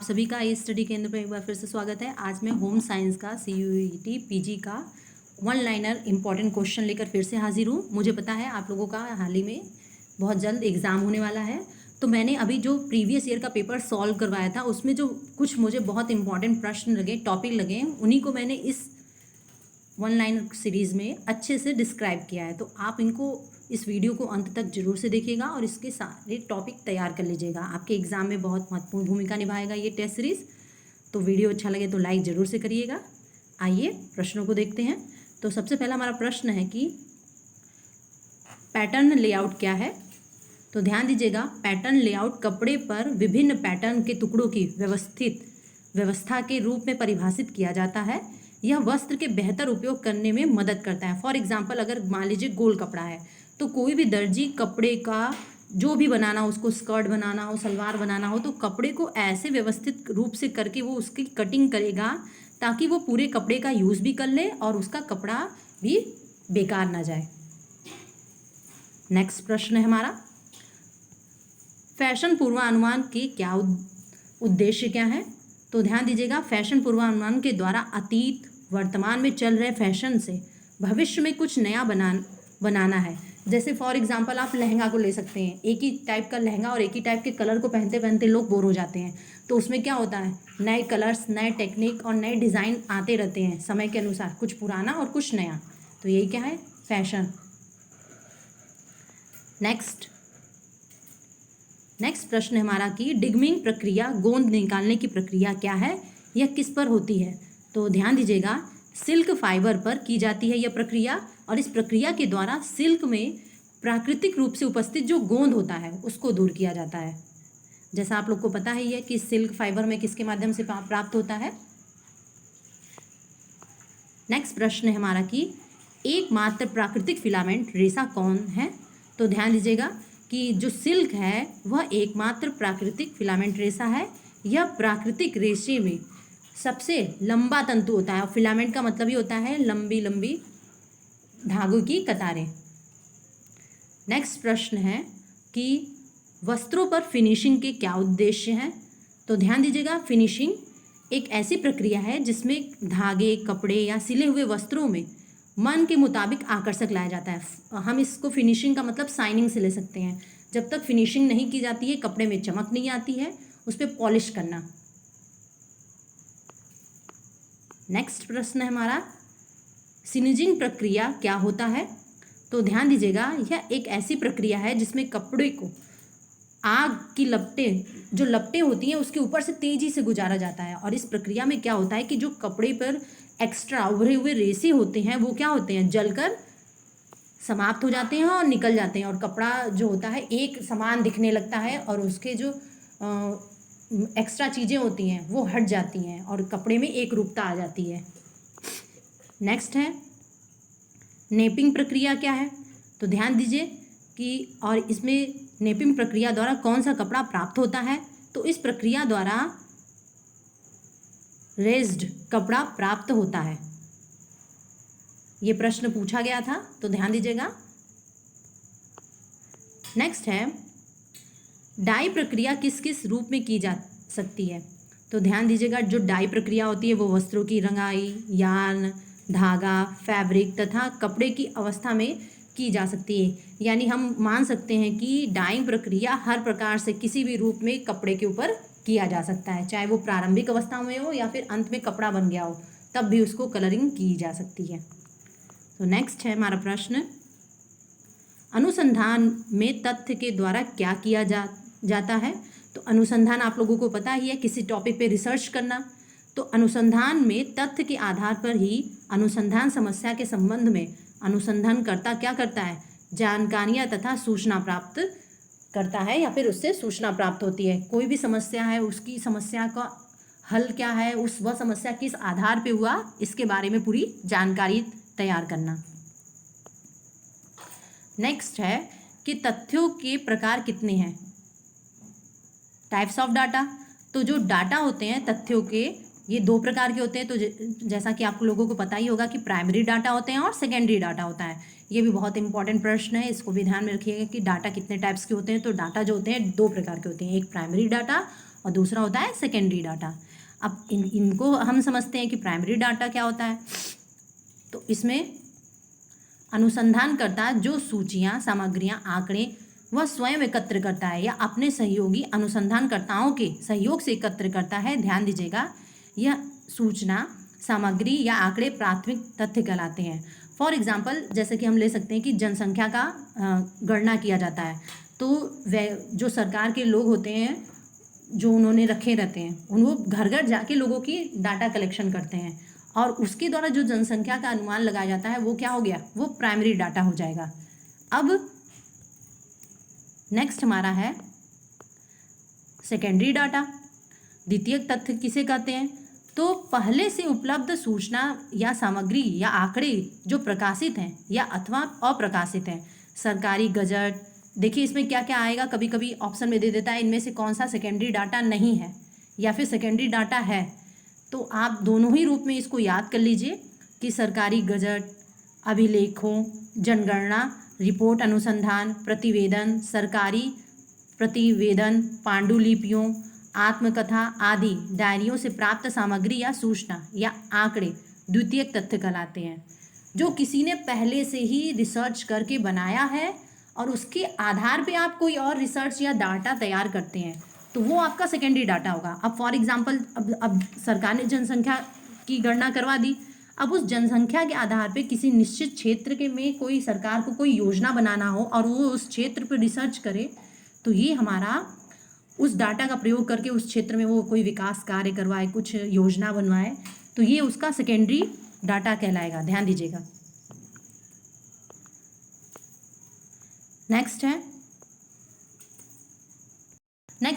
सभी का इस स्टडी केंद्र पर एक बार फिर से स्वागत है। आज मैं होम साइंस का CUET पीजी का वन लाइनर इंपॉर्टेंट क्वेश्चन लेकर फिर से हाजिर हूँ। मुझे पता है आप लोगों का हाल ही में बहुत जल्द एग्ज़ाम होने वाला है, तो मैंने अभी जो प्रीवियस ईयर का पेपर सॉल्व करवाया था उसमें जो कुछ मुझे बहुत इंपॉर्टेंट प्रश्न लगे, टॉपिक लगे, उन्हीं को मैंने इस वन लाइनर सीरीज़ में अच्छे से डिस्क्राइब किया है। तो आप इनको इस वीडियो को अंत तक जरूर से देखिएगा और इसके सारे टॉपिक तैयार कर लीजिएगा। आपके एग्ज़ाम में बहुत महत्वपूर्ण भूमिका निभाएगा ये टेस्ट सीरीज़। तो वीडियो अच्छा लगे तो लाइक ज़रूर से करिएगा। आइए प्रश्नों को देखते हैं। तो सबसे पहला हमारा प्रश्न है कि पैटर्न लेआउट क्या है। तो ध्यान दीजिएगा, पैटर्न लेआउट कपड़े पर विभिन्न पैटर्न के टुकड़ों की व्यवस्था के रूप में परिभाषित किया जाता है। यह वस्त्र के बेहतर उपयोग करने में मदद करता है। फॉर एग्जाम्पल, अगर मान लीजिए गोल कपड़ा है तो कोई भी दर्जी कपड़े का जो भी बनाना हो, उसको स्कर्ट बनाना हो, सलवार बनाना हो, तो कपड़े को ऐसे व्यवस्थित रूप से करके वो उसकी कटिंग करेगा ताकि वो पूरे कपड़े का यूज़ भी कर ले और उसका कपड़ा भी बेकार ना जाए। नेक्स्ट प्रश्न है हमारा, फैशन पूर्वानुमान के क्या उद्देश्य क्या है। तो ध्यान दीजिएगा, फैशन पूर्वानुमान के द्वारा अतीत वर्तमान में चल रहे फैशन से भविष्य में कुछ नया बनाना है। जैसे फॉर एग्जांपल आप लहंगा को ले सकते हैं। एक ही टाइप का लहंगा और एक ही टाइप के कलर को पहनते पहनते लोग बोर हो जाते हैं, तो उसमें क्या होता है, नए कलर्स, नए टेक्निक और नए डिज़ाइन आते रहते हैं समय के अनुसार, कुछ पुराना और कुछ नया। तो यही क्या है, फैशन। नेक्स्ट प्रश्न है हमारा कि डिगमिंग प्रक्रिया, गोंद निकालने की प्रक्रिया क्या है, यह किस पर होती है। तो ध्यान दीजिएगा, सिल्क फाइबर पर की जाती है यह प्रक्रिया, और इस प्रक्रिया के द्वारा सिल्क में प्राकृतिक रूप से उपस्थित जो गोंद होता है उसको दूर किया जाता है। जैसा आप लोग को पता ही है कि सिल्क फाइबर में किसके माध्यम से प्राप्त होता है। नेक्स्ट प्रश्न है हमारा कि एकमात्र प्राकृतिक फिलामेंट रेशा कौन है। तो ध्यान दीजिएगा कि जो सिल्क है वह एकमात्र प्राकृतिक फिलामेंट रेशा है। यह प्राकृतिक रेशे में सबसे लंबा तंतु होता है, और फिलामेंट का मतलब ही होता है लंबी लंबी धागों की कतारें। नेक्स्ट प्रश्न है कि वस्त्रों पर फिनिशिंग के क्या उद्देश्य हैं। तो ध्यान दीजिएगा, फिनिशिंग एक ऐसी प्रक्रिया है जिसमें धागे, कपड़े या सिले हुए वस्त्रों में मन के मुताबिक आकर्षक लाया जाता है। हम इसको फिनिशिंग का मतलब शाइनिंग से ले सकते हैं। जब तक फिनिशिंग नहीं की जाती है, कपड़े में चमक नहीं आती है, उस पर पॉलिश करना। नेक्स्ट प्रश्न है हमारा, सिनिजिंग प्रक्रिया क्या होता है। तो ध्यान दीजिएगा, यह एक ऐसी प्रक्रिया है जिसमें कपड़े को आग की जो लपटें होती हैं उसके ऊपर से तेजी से गुजारा जाता है। और इस प्रक्रिया में क्या होता है कि जो कपड़े पर एक्स्ट्रा उभरे हुए रेशे होते हैं वो क्या होते हैं, जलकर समाप्त हो जाते हैं और निकल जाते हैं, और कपड़ा जो होता है एक समान दिखने लगता है और उसके जो एक्स्ट्रा चीज़ें होती हैं वो हट जाती हैं और कपड़े में एक रूपता आ जाती है। नेक्स्ट है, नेपिंग प्रक्रिया क्या है। तो ध्यान दीजिए कि और इसमें नेपिंग प्रक्रिया द्वारा कौन सा कपड़ा प्राप्त होता है। तो इस प्रक्रिया द्वारा रेज्ड कपड़ा प्राप्त होता है। ये प्रश्न पूछा गया था, तो ध्यान दीजिएगा। नेक्स्ट है, डाई प्रक्रिया किस किस रूप में की जा सकती है। तो ध्यान दीजिएगा, जो डाई प्रक्रिया होती है वो वस्त्रों की रंगाई, यार्न, धागा, फैब्रिक तथा कपड़े की अवस्था में की जा सकती है। यानी हम मान सकते हैं कि डाइंग प्रक्रिया हर प्रकार से किसी भी रूप में कपड़े के ऊपर किया जा सकता है, चाहे वो प्रारंभिक अवस्था में हो या फिर अंत में कपड़ा बन गया हो, तब भी उसको कलरिंग की जा सकती है। तो नेक्स्ट है हमारा प्रश्न, अनुसंधान में तथ्य के द्वारा क्या किया जाता है। तो अनुसंधान आप लोगों को पता ही है, किसी टॉपिक पे रिसर्च करना। तो अनुसंधान में तथ्य के आधार पर ही अनुसंधान समस्या के संबंध में अनुसंधानकर्ता क्या करता है, जानकारियाँ तथा सूचना प्राप्त करता है या फिर उससे सूचना प्राप्त होती है। कोई भी समस्या है, उसकी समस्या का हल क्या है, वह समस्या किस आधार पे हुआ, इसके बारे में पूरी जानकारी तैयार करना। नेक्स्ट है कि तथ्यों के प्रकार कितने हैं, टाइप्स ऑफ डाटा। तो जो डाटा होते हैं तथ्यों के, ये दो प्रकार के होते हैं। तो जैसा कि आप लोगों को पता ही होगा कि प्राइमरी डाटा होते हैं और सेकेंडरी डाटा होता है। ये भी बहुत इंपॉर्टेंट प्रश्न है, इसको भी ध्यान में रखिएगा कि डाटा कितने टाइप्स के होते हैं। तो डाटा जो होते हैं दो प्रकार के होते हैं, एक प्राइमरी डाटा और दूसरा होता है सेकेंडरी डाटा। अब इनको हम समझते हैं कि प्राइमरी डाटा क्या होता है। तो इसमें अनुसंधानकर्ता जो सूचियाँ, सामग्रियाँ, आंकड़े वह स्वयं एकत्र करता है या अपने सहयोगी अनुसंधानकर्ताओं के सहयोग से एकत्र करता है। ध्यान दीजिएगा, यह सूचना, सामग्री या आंकड़े प्राथमिक तथ्य कहलाते हैं। फॉर एग्जाम्पल, जैसे कि हम ले सकते हैं कि जनसंख्या का गणना किया जाता है, तो वह जो सरकार के लोग होते हैं जो उन्होंने रखे रहते हैं, उनको घर घर जाके लोगों की डाटा कलेक्शन करते हैं और उसके द्वारा जो जनसंख्या का अनुमान लगाया जाता है वो क्या हो गया, वो प्राइमरी डाटा हो जाएगा। अब नेक्स्ट हमारा है सेकेंडरी डाटा। द्वितीय तथ्य किसे कहते हैं? तो पहले से उपलब्ध सूचना या सामग्री या आंकड़े जो प्रकाशित हैं या अथवा अप्रकाशित हैं। सरकारी गजट, देखिए इसमें क्या क्या आएगा, कभी कभी ऑप्शन में दे देता है इनमें से कौन सा सेकेंडरी डाटा नहीं है या फिर सेकेंडरी डाटा है। तो आप दोनों ही रूप में इसको याद कर लीजिए कि सरकारी गजट, अभिलेखों, जनगणना, रिपोर्ट, अनुसंधान, प्रतिवेदन, सरकारी प्रतिवेदन, पांडुलिपियों, आत्मकथा आदि डायरियों से प्राप्त सामग्री या सूचना या आंकड़े द्वितीय तथ्य कहलाते हैं, जो किसी ने पहले से ही रिसर्च करके बनाया है और उसके आधार पे आप कोई और रिसर्च या डाटा तैयार करते हैं, तो वो आपका सेकेंडरी डाटा होगा। अब फॉर एग्जांपल, अब सरकार ने जनसंख्या की गणना करवा दी, अब उस जनसंख्या के आधार पे किसी निश्चित क्षेत्र के में कोई सरकार को कोई योजना बनाना हो और वो उस क्षेत्र पर रिसर्च करे, तो ये हमारा उस डाटा का प्रयोग करके उस क्षेत्र में वो कोई विकास कार्य करवाए, कुछ योजना बनवाए, तो ये उसका सेकेंडरी डाटा कहलाएगा। ध्यान दीजिएगा। नेक्स्ट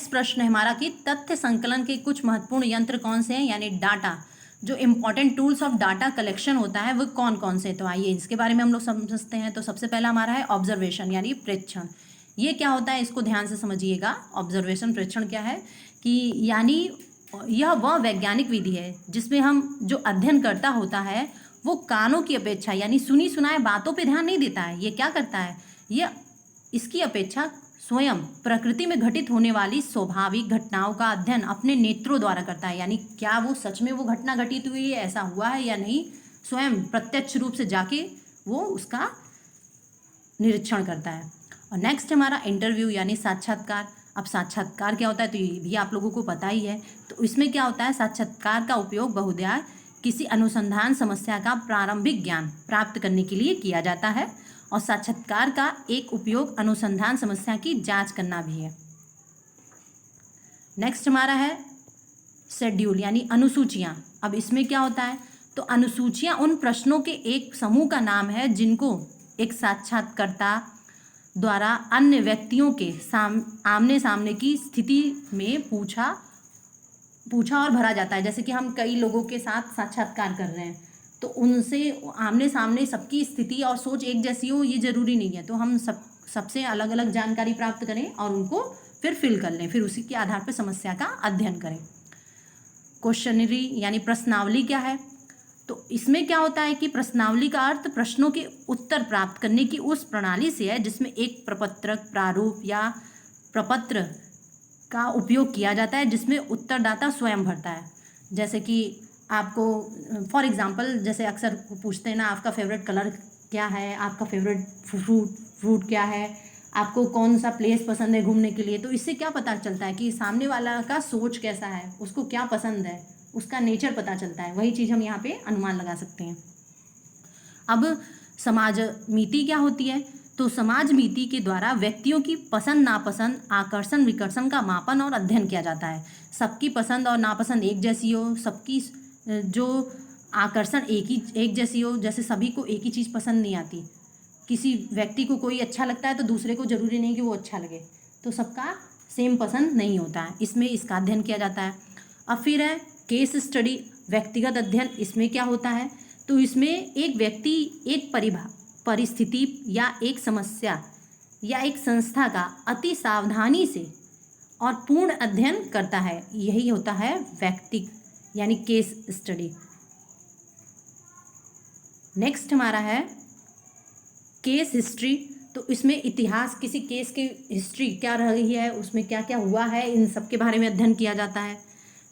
प्रश्न है हमारा कि तथ्य संकलन के कुछ महत्वपूर्ण यंत्र कौन से हैं, यानी डाटा जो important tools of data collection होता है वो कौन कौन से। तो आइए इसके बारे में हम लोग समझते हैं। तो सबसे पहला हमारा है ऑब्जर्वेशन यानी प्रेक्षण। ये क्या होता है, इसको ध्यान से समझिएगा। ऑब्जर्वेशन, प्रेक्षण क्या है कि यानी यह वह वैज्ञानिक विधि है जिसमें हम जो अध्ययनकर्ता होता है वो कानों की अपेक्षा यानी सुनी सुनाए बातों पे ध्यान नहीं देता है। ये क्या करता है, यह इसकी अपेक्षा स्वयं प्रकृति में घटित होने वाली स्वाभाविक घटनाओं का अध्ययन अपने नेत्रों द्वारा करता है। यानी क्या वो सच में वो घटना घटित हुई है, ऐसा हुआ है या नहीं, स्वयं प्रत्यक्ष रूप से जाके वो उसका निरीक्षण करता है। और नेक्स्ट हमारा इंटरव्यू यानी साक्षात्कार। अब साक्षात्कार क्या होता है तो ये भी आप लोगों को पता ही है। तो इसमें क्या होता है, साक्षात्कार का उपयोग बहुधा किसी अनुसंधान समस्या का प्रारंभिक ज्ञान प्राप्त करने के लिए किया जाता है और साक्षात्कार का एक उपयोग अनुसंधान समस्या की जांच करना भी है। नेक्स्ट हमारा है शेड्यूल यानी अनुसूचियाँ। अब इसमें क्या होता है, तो अनुसूचियाँ उन प्रश्नों के एक समूह का नाम है जिनको एक साक्षात्कारकर्ता द्वारा अन्य व्यक्तियों के आमने सामने की स्थिति में पूछा और भरा जाता है। जैसे कि हम कई लोगों के साथ साक्षात्कार कर रहे हैं तो उनसे आमने सामने सबकी स्थिति और सोच एक जैसी हो ये ज़रूरी नहीं है, तो हम सबसे अलग अलग जानकारी प्राप्त करें और उनको फिर फिल कर लें, फिर उसी के आधार पर समस्या का अध्ययन करें। क्वेश्चनरी यानी प्रश्नावली क्या है, तो इसमें क्या होता है कि प्रश्नावली का अर्थ प्रश्नों के उत्तर प्राप्त करने की उस प्रणाली से है जिसमें एक प्रपत्रक, प्रारूप या प्रपत्र का उपयोग किया जाता है जिसमें उत्तरदाता स्वयं भरता है। जैसे कि आपको फॉर एग्जांपल जैसे अक्सर पूछते हैं ना, आपका फेवरेट कलर क्या है, आपका फेवरेट फ्रूट क्या है, आपको कौन सा प्लेस पसंद है घूमने के लिए, तो इससे क्या पता चलता है कि सामने वाला का सोच कैसा है, उसको क्या पसंद है, उसका नेचर पता चलता है। वही चीज़ हम यहाँ पे अनुमान लगा सकते हैं। अब समाज मीति क्या होती है, तो समाज मीति के द्वारा व्यक्तियों की पसंद नापसंद, आकर्षण विकर्षण का मापन और अध्ययन किया जाता है। सबकी पसंद और नापसंद एक जैसी हो, सबकी जो आकर्षण एक जैसी हो, जैसे सभी को एक ही चीज़ पसंद नहीं आती, किसी व्यक्ति को कोई अच्छा लगता है तो दूसरे को ज़रूरी नहीं कि वो अच्छा लगे, तो सबका सेम पसंद नहीं होता है, इसमें इसका अध्ययन किया जाता है। अब फिर है केस स्टडी, व्यक्तिगत अध्ययन। इसमें क्या होता है, तो इसमें एक व्यक्ति एक परिस्थिति या एक समस्या या एक संस्था का अति सावधानी से और पूर्ण अध्ययन करता है, यही होता है व्यक्ति यानी केस स्टडी। नेक्स्ट हमारा है केस हिस्ट्री। तो इसमें इतिहास, किसी केस की हिस्ट्री क्या रही है, उसमें क्या क्या हुआ है, इन सब के बारे में अध्ययन किया जाता है।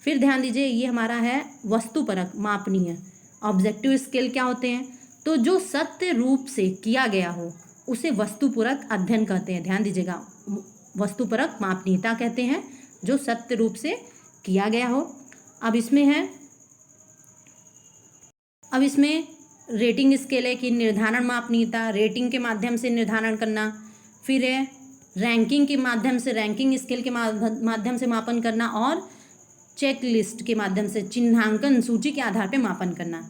फिर ध्यान दीजिए, ये हमारा है वस्तुपरक मापनीय। ऑब्जेक्टिव स्केल क्या होते हैं? तो जो सत्य रूप से किया गया हो उसे वस्तुपरक अध्ययन कहते हैं। ध्यान दीजिएगा, वस्तुपरक मापनीयता कहते हैं जो सत्य रूप से किया गया हो। अब इसमें रेटिंग स्केल है कि निर्धारण मापनीयता, रेटिंग के माध्यम से निर्धारण करना। फिर है रैंकिंग के माध्यम से, रैंकिंग स्केल के माध्यम से मापन करना, और चेक लिस्ट के माध्यम से, चिन्हांकन सूची के आधार पर मापन करना।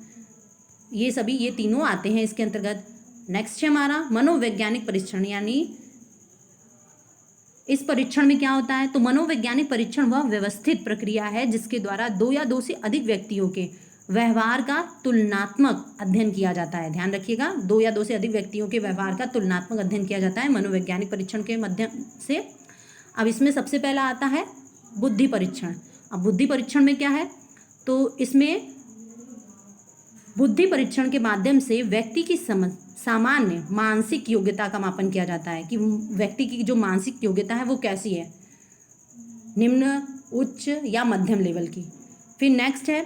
ये तीनों आते हैं इसके अंतर्गत। नेक्स्ट है हमारा मनोवैज्ञानिक परीक्षण, यानी इस परीक्षण में क्या होता है? तो मनोवैज्ञानिक परीक्षण वह व्यवस्थित प्रक्रिया है जिसके द्वारा 2 या 2 से अधिक व्यक्तियों के व्यवहार का तुलनात्मक अध्ययन किया जाता है। ध्यान रखिएगा, 2 या 2 से अधिक व्यक्तियों के व्यवहार का तुलनात्मक अध्ययन किया जाता है मनोवैज्ञानिक परीक्षण के माध्यम से। अब इसमें सबसे पहला आता है बुद्धि परीक्षण। अब बुद्धि परीक्षण में क्या है? तो इसमें बुद्धि परीक्षण के माध्यम से व्यक्ति की सामान्य मानसिक योग्यता का मापन किया जाता है कि व्यक्ति की जो मानसिक योग्यता है वो कैसी है, निम्न, उच्च या मध्यम लेवल की। फिर नेक्स्ट है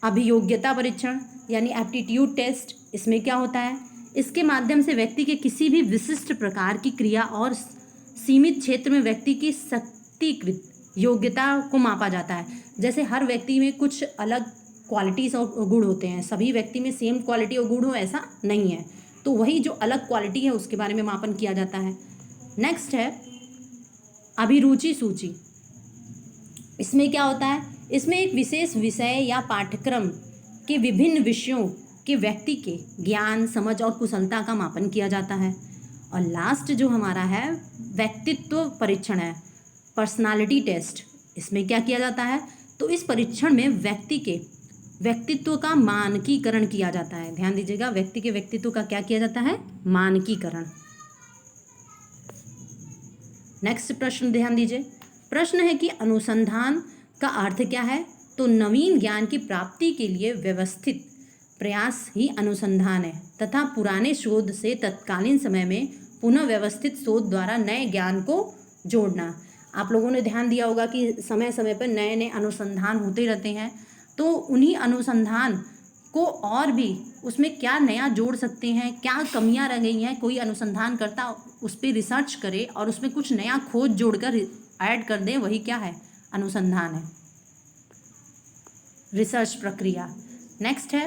अभियोग्यता परीक्षण, यानी एप्टीट्यूड टेस्ट। इसमें क्या होता है? इसके माध्यम से व्यक्ति के किसी भी विशिष्ट प्रकार की क्रिया और सीमित क्षेत्र में व्यक्ति की शक्तिकृत योग्यता को मापा जाता है। जैसे हर व्यक्ति में कुछ अलग क्वालिटीज और गुण होते हैं, सभी व्यक्ति में सेम क्वालिटी और गुण हो ऐसा नहीं है, तो वही जो अलग क्वालिटी है उसके बारे में मापन किया जाता है। नेक्स्ट है अभिरुचि सूची। इसमें क्या होता है? इसमें एक विशेष विषय या पाठ्यक्रम के विभिन्न विषयों के व्यक्ति के ज्ञान, समझ और कुशलता का मापन किया जाता है। और लास्ट जो हमारा है व्यक्तित्व परीक्षण है, पर्सनालिटी टेस्ट। इसमें क्या किया जाता है? तो इस परीक्षण में व्यक्ति के व्यक्तित्व का मानकीकरण किया जाता है। ध्यान दीजिएगा, व्यक्ति के व्यक्तित्व का क्या किया जाता है? मानकीकरण। नेक्स्ट प्रश्न ध्यान दीजिए। प्रश्न है कि अनुसंधान का अर्थ क्या है? तो नवीन ज्ञान की प्राप्ति के लिए व्यवस्थित प्रयास ही अनुसंधान है तथा पुराने शोध से तत्कालीन समय में पुनः व्यवस्थित शोध द्वारा नए ज्ञान को जोड़ना। आप लोगों ने ध्यान दिया होगा कि समय समय पर नए नए अनुसंधान होते रहते हैं, तो उन्हीं अनुसंधान को और भी उसमें क्या नया जोड़ सकते हैं, क्या कमियां रह गई हैं, कोई अनुसंधान करता उस पर रिसर्च करे और उसमें कुछ नया खोज जोड़कर ऐड कर दे, वही क्या है? अनुसंधान है, रिसर्च प्रक्रिया। नेक्स्ट है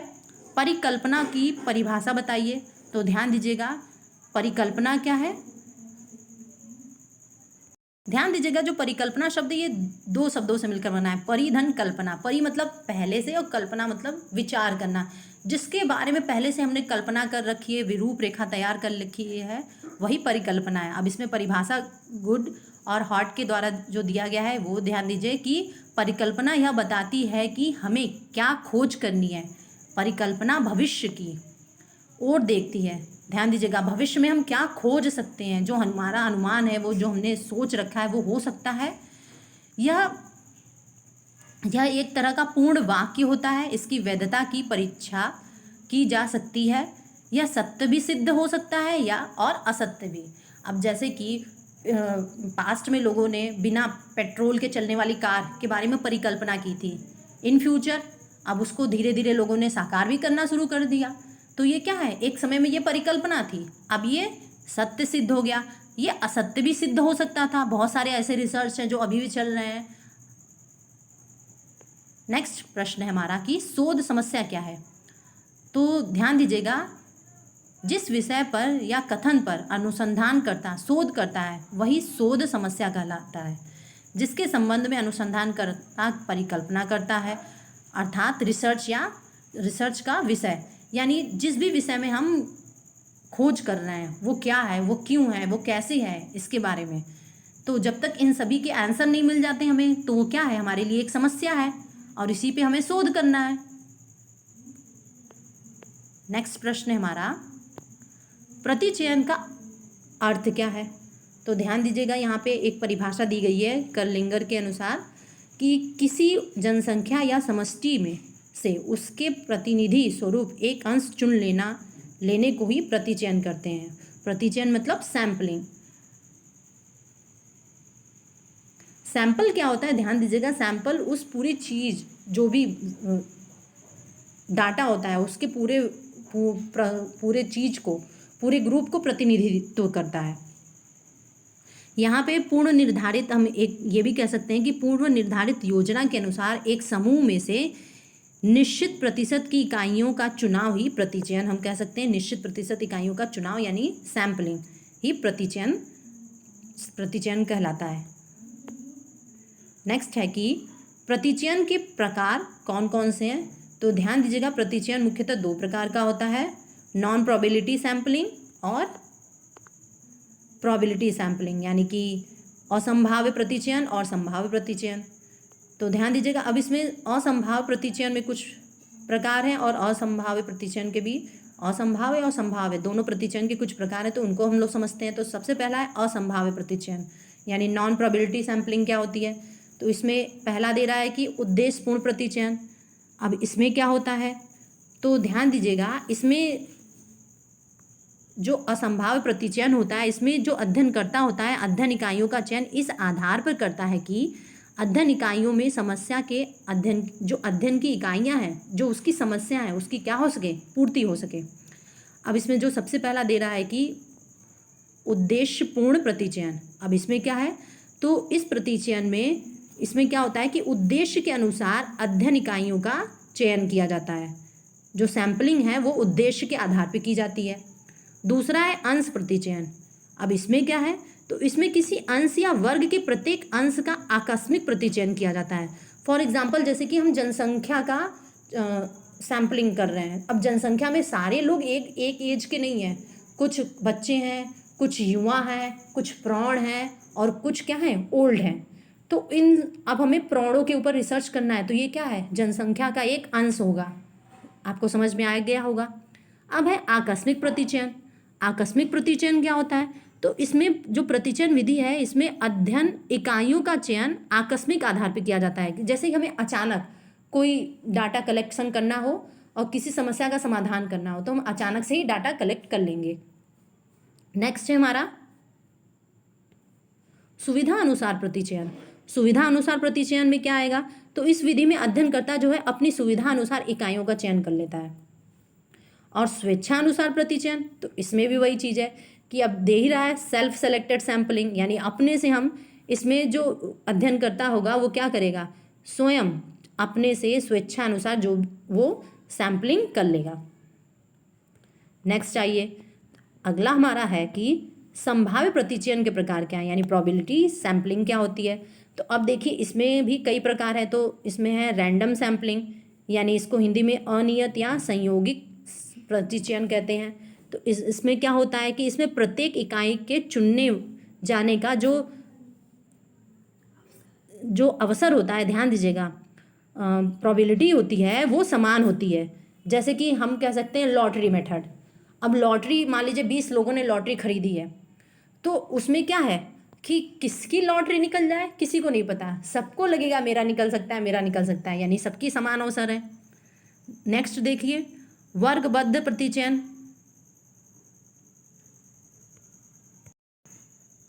परिकल्पना की परिभाषा बताइए। तो ध्यान दीजिएगा, परिकल्पना क्या है? ध्यान दीजिएगा, जो परिकल्पना शब्द ये 2 शब्दों से मिलकर बना है, परि धन कल्पना। परि मतलब पहले से और कल्पना मतलब विचार करना, जिसके बारे में पहले से हमने कल्पना कर रखी है, विरूप रेखा तैयार कर रखी है, वही परिकल्पना है। अब इसमें परिभाषा गुड और हॉट के द्वारा जो दिया गया है वो ध्यान दीजिए कि परिकल्पना यह बताती है कि हमें क्या खोज करनी है। परिकल्पना भविष्य की ओर देखती है। ध्यान दीजिएगा, भविष्य में हम क्या खोज सकते हैं, जो हमारा अनुमान है, वो जो हमने सोच रखा है वो हो सकता है। यह एक तरह का पूर्ण वाक्य होता है। इसकी वैधता की परीक्षा की जा सकती है। यह सत्य भी सिद्ध हो सकता है या और असत्य भी। अब जैसे कि पास्ट में लोगों ने बिना पेट्रोल के चलने वाली कार के बारे में परिकल्पना की थी, इन फ्यूचर अब उसको धीरे धीरे लोगों ने साकार भी करना शुरू कर दिया। तो ये क्या है? एक समय में ये परिकल्पना थी, अब ये सत्य सिद्ध हो गया। ये असत्य भी सिद्ध हो सकता था। बहुत सारे ऐसे रिसर्च हैं जो अभी भी चल रहे हैं। नेक्स्ट प्रश्न है हमारा कि शोध समस्या क्या है। तो ध्यान दीजिएगा, जिस विषय पर या कथन पर अनुसंधान करता शोध करता है वही शोध समस्या कहलाता है। जिसके संबंध में अनुसंधान करता परिकल्पना करता है, अर्थात रिसर्च का विषय, यानी जिस भी विषय में हम खोज कर रहे हैं वो क्या है, वो क्यों है, वो कैसे है, इसके बारे में। तो जब तक इन सभी के आंसर नहीं मिल जाते हमें, तो वो क्या है? हमारे लिए एक समस्या है और इसी पे हमें शोध करना है। नेक्स्ट प्रश्न है हमारा, प्रतिचयन का अर्थ क्या है। तो ध्यान दीजिएगा, यहाँ पे एक परिभाषा दी गई है कर्लिंगर के अनुसार कि किसी जनसंख्या या समष्टि में से उसके प्रतिनिधि स्वरूप एक अंश चुन लेने को ही प्रतिचयन करते हैं। प्रतिचयन मतलब सैम्पलिंग। सैंपल क्या होता है, ध्यान दीजिएगा, सैंपल उस पूरी चीज जो भी डाटा होता है उसके पूरे चीज को, पूरे ग्रुप को प्रतिनिधित्व करता है। यहाँ पे पूर्व निर्धारित, हम एक ये भी कह सकते हैं कि पूर्व निर्धारित योजना के अनुसार एक समूह में से निश्चित प्रतिशत की इकाइयों का चुनाव ही प्रतिचयन, हम कह सकते हैं निश्चित प्रतिशत इकाइयों का चुनाव यानी सैंपलिंग ही प्रतिचयन कहलाता है। नेक्स्ट है कि प्रतिचयन के प्रकार कौन कौन से हैं, तो ध्यान दीजिएगा, प्रतिचयन मुख्यतः दो प्रकार का होता है, नॉन प्रोबेबिलिटी सैंपलिंग और प्रोबेबिलिटी सैंपलिंग, यानी कि असंभाव्य प्रतिचयन और संभाव्य प्रतिचयन। तो ध्यान दीजिएगा, अब इसमें असंभाव्य प्रतिचयन में कुछ प्रकार हैं और असंभाव्य प्रतिचयन के भी, असंभाव्य और संभाव्य दोनों प्रतिचयन के कुछ प्रकार हैं, तो उनको हम लोग समझते हैं। तो सबसे पहला है असंभाव्य प्रतिचयन यानी नॉन प्रोबेबिलिटी सैंपलिंग। क्या होती है, तो इसमें पहला दे रहा है कि उद्देश्यपूर्ण प्रतिचयन। अब इसमें क्या होता है, तो ध्यान दीजिएगा, इसमें जो असंभाव्य प्रतिचयन होता है, इसमें जो अध्ययनकर्ता होता है अध्ययन इकाइयों का चयन इस आधार पर करता है कि अध्ययन इकाइयों में समस्या के अध्ययन, जो अध्ययन की इकाइयां हैं, जो उसकी समस्या है उसकी क्या हो सके, पूर्ति हो सके। अब इसमें जो सबसे पहला दे रहा है कि उद्देश्यपूर्ण प्रतिचयन। अब इसमें क्या है, तो इस प्रतिचयन में इसमें क्या होता है कि उद्देश्य के अनुसार अध्ययन इकाइयों का चयन किया जाता है। जो सैंपलिंग है वो उद्देश्य के आधार पर की जाती है। दूसरा है अंश प्रतिचयन। अब इसमें क्या है, तो इसमें किसी अंश या वर्ग के प्रत्येक अंश का आकस्मिक प्रतिचयन किया जाता है। फॉर एग्जाम्पल, जैसे कि हम जनसंख्या का सैंपलिंग कर रहे हैं। अब जनसंख्या में सारे लोग एक एज के नहीं हैं, कुछ बच्चे हैं, कुछ युवा हैं, कुछ प्रौढ़ हैं और कुछ क्या हैं, ओल्ड हैं। तो अब हमें प्रौढ़ों के ऊपर रिसर्च करना है, तो ये क्या है, जनसंख्या का एक अंश होगा। आपको समझ में आ गया होगा। अब है आकस्मिक प्रतिचयन। आकस्मिक प्रतिचयन क्या होता है, तो इसमें जो प्रतिचयन विधि है, इसमें अध्ययन इकाइयों का चयन आकस्मिक आधार पर किया जाता है। जैसे कि हमें अचानक कोई डाटा कलेक्शन करना हो और किसी समस्या का समाधान करना हो, तो हम अचानक से ही डाटा कलेक्ट कर लेंगे। नेक्स्ट है हमारा सुविधा अनुसार प्रतिचयन। सुविधा अनुसार प्रतिचयन में क्या आएगा, तो इस विधि में अध्ययनकर्ता जो है अपनी सुविधा अनुसार इकाइयों का चयन कर लेता है। और स्वेच्छा अनुसार प्रतिचयन, तो इसमें भी वही चीज़ है कि अब दे ही रहा है सेल्फ सेलेक्टेड सैंपलिंग, यानी अपने से हम इसमें जो अध्ययनकर्ता होगा वो क्या करेगा, स्वयं अपने से स्वेच्छा अनुसार जो वो सैंपलिंग कर लेगा। नेक्स्ट आइए, अगला हमारा है कि संभाव्य प्रतिचयन के प्रकार क्या है, यानी प्रोबेबिलिटी सैंपलिंग क्या होती है। तो अब देखिए, इसमें भी कई प्रकार है। तो इसमें है रैंडम सैंपलिंग, यानी इसको हिंदी में अनियत या संयोगिक प्रतिचयन कहते हैं। तो इसमें क्या होता है कि इसमें प्रत्येक इकाई के चुनने जाने का जो अवसर होता है, ध्यान दीजिएगा, प्रोबेबिलिटी होती है वो समान होती है। जैसे कि हम कह सकते हैं लॉटरी मेथड। अब लॉटरी, मान लीजिए 20 लोगों ने लॉटरी खरीदी है, तो उसमें क्या है कि किसकी लॉटरी निकल जाए किसी को नहीं पता, सबको लगेगा मेरा निकल सकता है, मेरा निकल सकता है, यानी सबकी समान अवसर है। नेक्स्ट देखिए, वर्गबद्ध प्रतिचयन,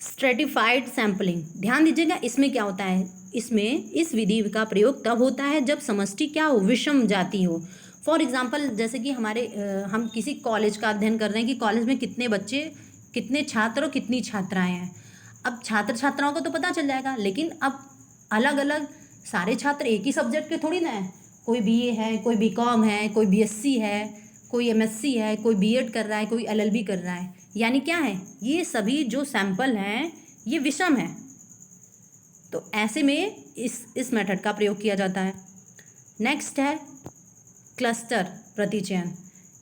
स्ट्रेटिफाइड सैंपलिंग। ध्यान दीजिएगा, इसमें क्या होता है, इसमें इस विधि का प्रयोग तब होता है जब समष्टि क्या हो, विषम जाति हो। फॉर एग्जाम्पल, जैसे कि हम किसी कॉलेज का अध्ययन कर रहे हैं कि कॉलेज में कितने बच्चे, कितने छात्र और कितनी छात्राएं हैं। अब छात्र छात्राओं को तो पता चल जाएगा, लेकिन अब अलग अलग सारे छात्र एक ही सब्जेक्ट के थोड़ी ना है, कोई बीए है, कोई बीकॉम है, कोई बीएससी है, कोई एमएससी है, कोई बीएड कर रहा है, कोई एलएलबी कर रहा है। यानी क्या है, ये सभी जो सैंपल हैं ये विषम है। तो ऐसे में इस मेथड का प्रयोग किया जाता है। नेक्स्ट है क्लस्टर प्रतिचयन।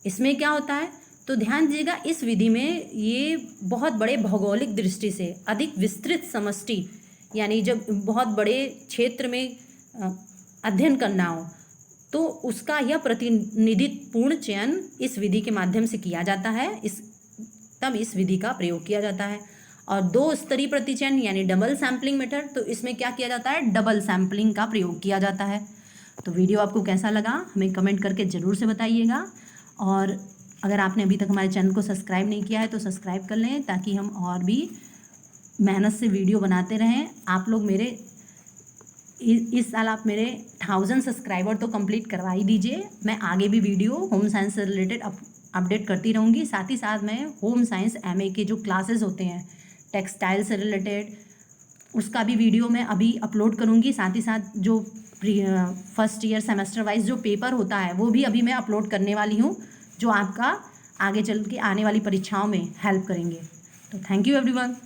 इसमें क्या होता है, तो ध्यान दीजिएगा, इस विधि में ये बहुत बड़े भौगोलिक दृष्टि से अधिक विस्तृत समष्टि, यानी जब बहुत बड़े क्षेत्र में अध्ययन करना हो तो उसका यह प्रतिनिधित्वपूर्ण चयन इस विधि के माध्यम से किया जाता है। तब इस विधि का प्रयोग किया जाता है। और दो स्तरीय प्रतिचयन यानी डबल सैंपलिंग मेथड, तो इसमें क्या किया जाता है, डबल सैंपलिंग का प्रयोग किया जाता है। तो वीडियो आपको कैसा लगा हमें कमेंट करके ज़रूर से बताइएगा। और अगर आपने अभी तक हमारे चैनल को सब्सक्राइब नहीं किया है तो सब्सक्राइब कर लें, ताकि हम और भी मेहनत से वीडियो बनाते रहें। आप लोग मेरे इस साल आप मेरे 1000 सब्सक्राइबर तो कंप्लीट करवा ही दीजिए। मैं आगे भी वीडियो होम साइंस से रिलेटेड अपडेट करती रहूँगी। साथ ही साथ मैं होम साइंस MA के जो क्लासेस होते हैं टेक्सटाइल से रिलेटेड, उसका भी वीडियो मैं अभी अपलोड करूँगी। साथ ही साथ जो फर्स्ट ईयर सेमेस्टर वाइज जो पेपर होता है वो भी अभी मैं अपलोड करने वाली हूँ, जो आपका आगे चल के आने वाली परीक्षाओं में हेल्प करेंगे। तो थैंक यू एवरीवन।